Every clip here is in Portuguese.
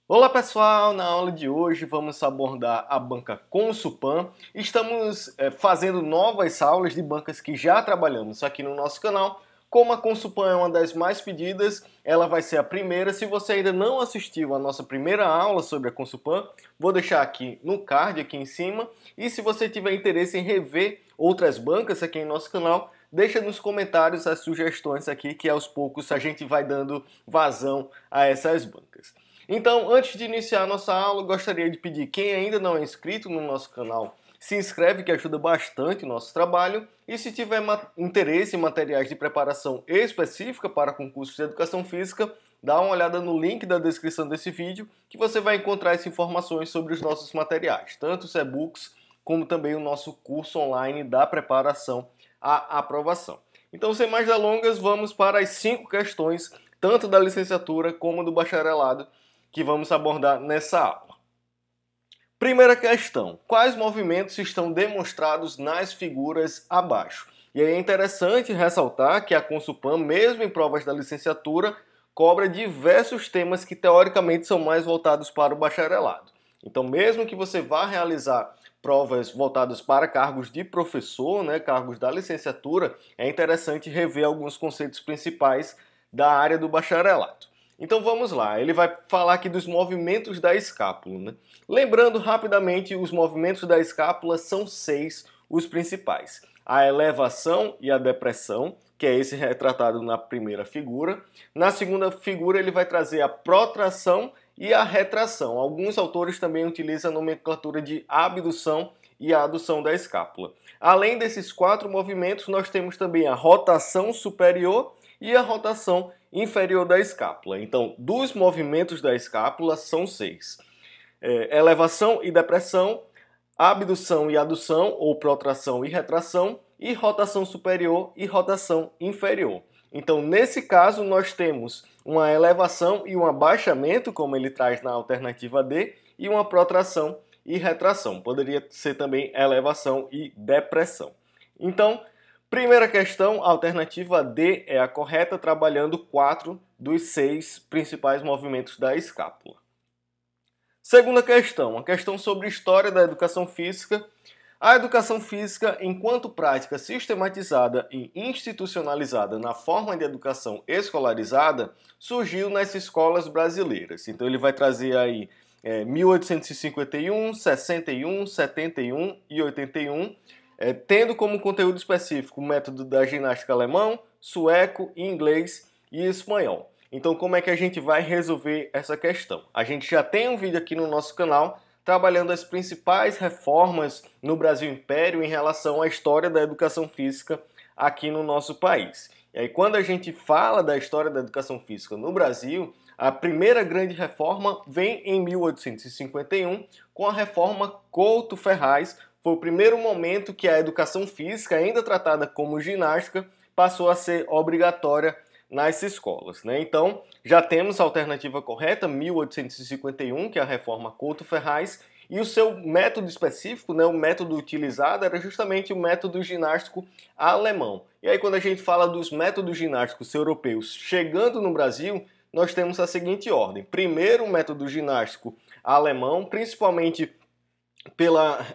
Olá pessoal, na aula de hoje vamos abordar a banca Consulpan. Estamos fazendo novas aulas de bancas que já trabalhamos aqui no nosso canal. Como a Consulpan é uma das mais pedidas, ela vai ser a primeira. Se você ainda não assistiu a nossa primeira aula sobre a Consulpan, vou deixar aqui no card aqui em cima. E se você tiver interesse em rever outras bancas aqui em nosso canal, deixa nos comentários as sugestões aqui que aos poucos a gente vai dando vazão a essas bancas. Então, antes de iniciar a nossa aula, gostaria de pedir quem ainda não é inscrito no nosso canal, se inscreve que ajuda bastante o nosso trabalho e se tiver interesse em materiais de preparação específica para concursos de educação física, dá uma olhada no link da descrição desse vídeo que você vai encontrar as informações sobre os nossos materiais, tanto os e-books como também o nosso curso online da preparação à aprovação. Então, sem mais delongas, vamos para as 5 questões, tanto da licenciatura como do bacharelado, que vamos abordar nessa aula. Primeira questão: quais movimentos estão demonstrados nas figuras abaixo? E aí é interessante ressaltar que a Consulpan, mesmo em provas da licenciatura, cobra diversos temas que teoricamente são mais voltados para o bacharelado. Então, mesmo que você vá realizar provas voltadas para cargos de professor, cargos da licenciatura, é interessante rever alguns conceitos principais da área do bacharelado. Então vamos lá, ele vai falar aqui dos movimentos da escápula. Lembrando rapidamente, os movimentos da escápula são 6 os principais. A elevação e a depressão, que é esse retratado na primeira figura. Na segunda figura ele vai trazer a protração e a retração. Alguns autores também utilizam a nomenclatura de abdução e a adução da escápula. Além desses 4 movimentos, nós temos também a rotação superior e a rotação inferior da escápula. Então, dos movimentos da escápula são 6. Elevação e depressão, abdução e adução, ou protração e retração, e rotação superior e rotação inferior. Então, nesse caso, nós temos uma elevação e um abaixamento, como ele traz na alternativa D, e uma protração e retração. Poderia ser também elevação e depressão. Então, primeira questão, a alternativa D é a correta, trabalhando 4 dos 6 principais movimentos da escápula. Segunda questão, uma questão sobre história da educação física. A educação física, enquanto prática sistematizada e institucionalizada na forma de educação escolarizada, surgiu nas escolas brasileiras. Então ele vai trazer aí 1851, 61, 71 e 81, tendo como conteúdo específico o método da ginástica alemão, sueco, inglês e espanhol. Então, como é que a gente vai resolver essa questão? A gente já tem um vídeo aqui no nosso canal trabalhando as principais reformas no Brasil Império em relação à história da educação física aqui no nosso país. E aí, quando a gente fala da história da educação física no Brasil, a primeira grande reforma vem em 1851 com a reforma Couto-Ferraz. Foi o primeiro momento que a educação física, ainda tratada como ginástica, passou a ser obrigatória nas escolas. Então, já temos a alternativa correta, 1851, que é a reforma Couto-Ferraz, e o seu método específico, o método utilizado, era justamente o método ginástico alemão. E aí, quando a gente fala dos métodos ginásticos europeus chegando no Brasil, nós temos a seguinte ordem. Primeiro, o método ginástico alemão, principalmente pela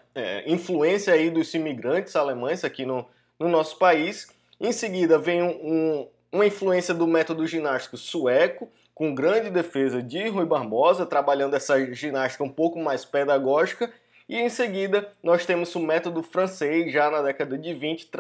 influência aí dos imigrantes alemães aqui no nosso país. Em seguida, vem uma influência do método ginástico sueco, com grande defesa de Rui Barbosa, trabalhando essa ginástica um pouco mais pedagógica. E em seguida, nós temos o método francês, já na década de 20,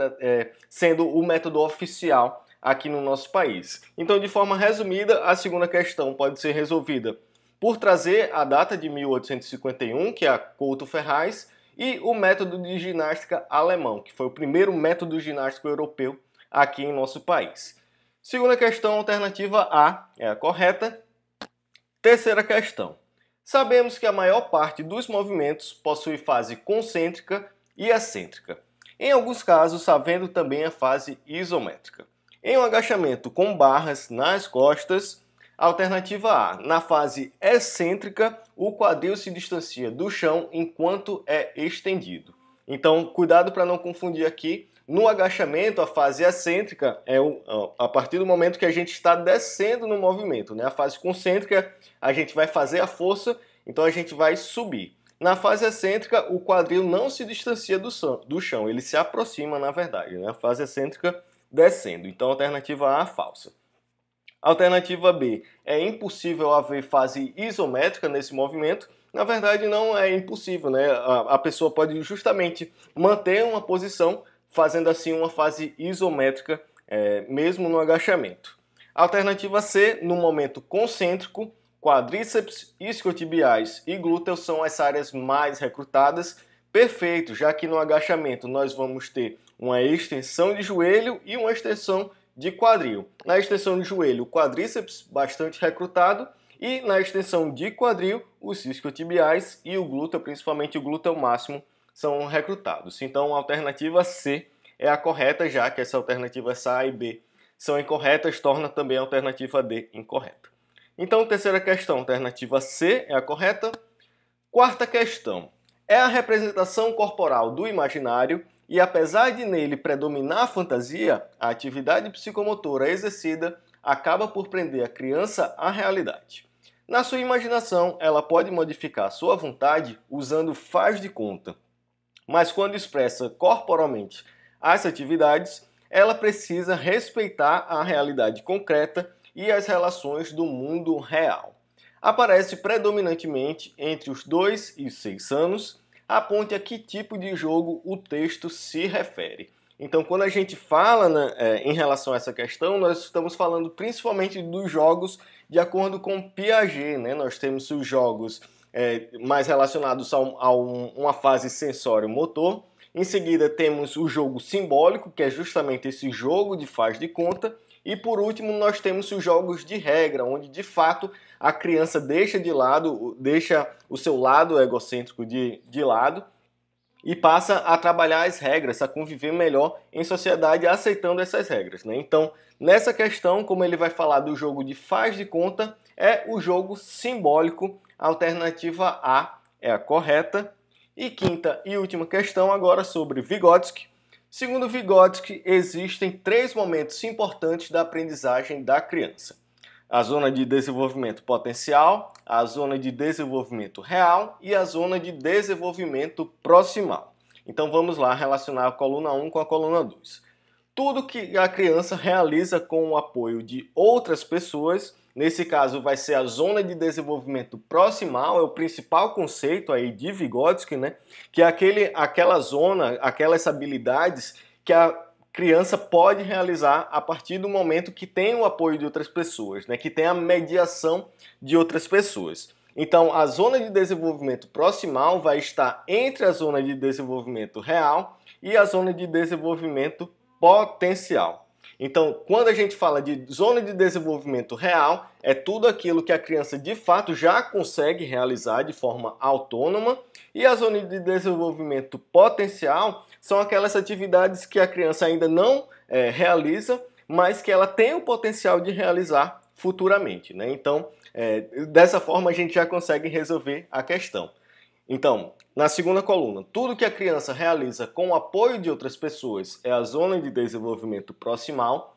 sendo o método oficial aqui no nosso país. Então, de forma resumida, a segunda questão pode ser resolvida por trazer a data de 1851, que é a Couto-Ferraz, e o método de ginástica alemão, que foi o primeiro método ginástico europeu aqui em nosso país. Segunda questão, alternativa A é a correta. Terceira questão. Sabemos que a maior parte dos movimentos possui fase concêntrica e excêntrica. Em alguns casos, havendo também a fase isométrica. Em um agachamento com barras nas costas, alternativa A. Na fase excêntrica, o quadril se distancia do chão enquanto é estendido. Então, cuidado para não confundir aqui. No agachamento, a fase excêntrica é a partir do momento que a gente está descendo no movimento, né? A fase concêntrica, a gente vai fazer a força, então a gente vai subir. Na fase excêntrica, o quadril não se distancia do chão, ele se aproxima, na verdade, né? A fase excêntrica descendo. Então, alternativa A, falsa. Alternativa B, é impossível haver fase isométrica nesse movimento. Na verdade, não é impossível, né? A pessoa pode justamente manter uma posição, fazendo assim uma fase isométrica, mesmo no agachamento. Alternativa C, no momento concêntrico, quadríceps, isquiotibiais e glúteos são as áreas mais recrutadas. Perfeito, já que no agachamento nós vamos ter uma extensão de joelho e uma extensão de quadril. Na extensão de joelho, o quadríceps bastante recrutado e na extensão de quadril, os isquiotibiais e o glúteo, principalmente o glúteo máximo, são recrutados. Então, a alternativa C é a correta, já que essa alternativa A e B são incorretas, torna também a alternativa D incorreta. Então, terceira questão, alternativa C é a correta. Quarta questão, é a representação corporal do imaginário e apesar de nele predominar a fantasia, a atividade psicomotora exercida acaba por prender a criança à realidade. Na sua imaginação, ela pode modificar sua vontade usando faz de conta, mas quando expressa corporalmente as atividades, ela precisa respeitar a realidade concreta e as relações do mundo real. Aparece predominantemente entre os 2 e 6 anos. Aponte a que tipo de jogo o texto se refere. Então, quando a gente fala em relação a essa questão, nós estamos falando principalmente dos jogos de acordo com Piaget, né? Nós temos os jogos mais relacionados a uma fase sensório-motor. Em seguida, temos o jogo simbólico, que é justamente esse jogo de faz de conta. E por último, nós temos os jogos de regra, onde de fato a criança deixa o seu lado egocêntrico de lado e passa a trabalhar as regras, a conviver melhor em sociedade aceitando essas regras, né? Então, nessa questão, como ele vai falar do jogo de faz de conta, é o jogo simbólico. A alternativa A é a correta. E quinta e última questão agora sobre Vygotsky. Segundo Vygotsky, existem 3 momentos importantes da aprendizagem da criança: a zona de desenvolvimento potencial, a zona de desenvolvimento real e a zona de desenvolvimento proximal. Então vamos lá relacionar a coluna 1 com a coluna 2. Tudo que a criança realiza com o apoio de outras pessoas, nesse caso vai ser a zona de desenvolvimento proximal, é o principal conceito aí de Vygotsky, né? Que é aquela zona, aquelas habilidades que a criança pode realizar a partir do momento que tem o apoio de outras pessoas, né? Que tem a mediação de outras pessoas. Então, a zona de desenvolvimento proximal vai estar entre a zona de desenvolvimento real e a zona de desenvolvimento potencial. Então, quando a gente fala de zona de desenvolvimento real, é tudo aquilo que a criança de fato já consegue realizar de forma autônoma, e a zona de desenvolvimento potencial são aquelas atividades que a criança ainda não realiza, mas que ela tem o potencial de realizar futuramente, né? Então, dessa forma a gente já consegue resolver a questão. Então, na segunda coluna, tudo que a criança realiza com o apoio de outras pessoas é a zona de desenvolvimento proximal.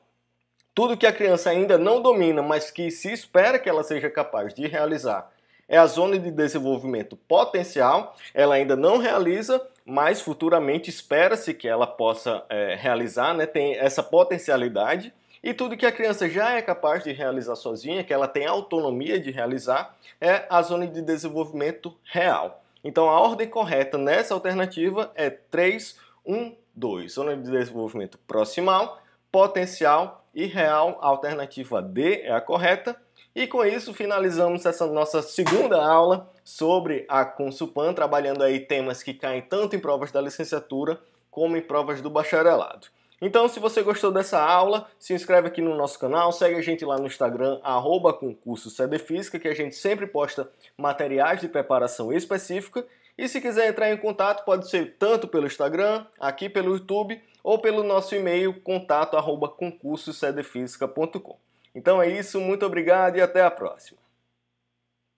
Tudo que a criança ainda não domina, mas que se espera que ela seja capaz de realizar, é a zona de desenvolvimento potencial. Ela ainda não realiza, mas futuramente espera-se que ela possa realizar, né? Tem essa potencialidade. E tudo que a criança já é capaz de realizar sozinha, que ela tem autonomia de realizar, é a zona de desenvolvimento real. Então, a ordem correta nessa alternativa é 3, 1, 2. Zona de desenvolvimento proximal, potencial e real. A alternativa D é a correta. E com isso, finalizamos essa nossa segunda aula sobre a Consulpan, trabalhando aí temas que caem tanto em provas da licenciatura como em provas do bacharelado. Então, se você gostou dessa aula, se inscreve aqui no nosso canal, segue a gente lá no Instagram, @concurso-cdfísica, que a gente sempre posta materiais de preparação específica. E se quiser entrar em contato, pode ser tanto pelo Instagram, aqui pelo YouTube, ou pelo nosso e-mail, contato@concursocdfísica.com. Então é isso, muito obrigado e até a próxima.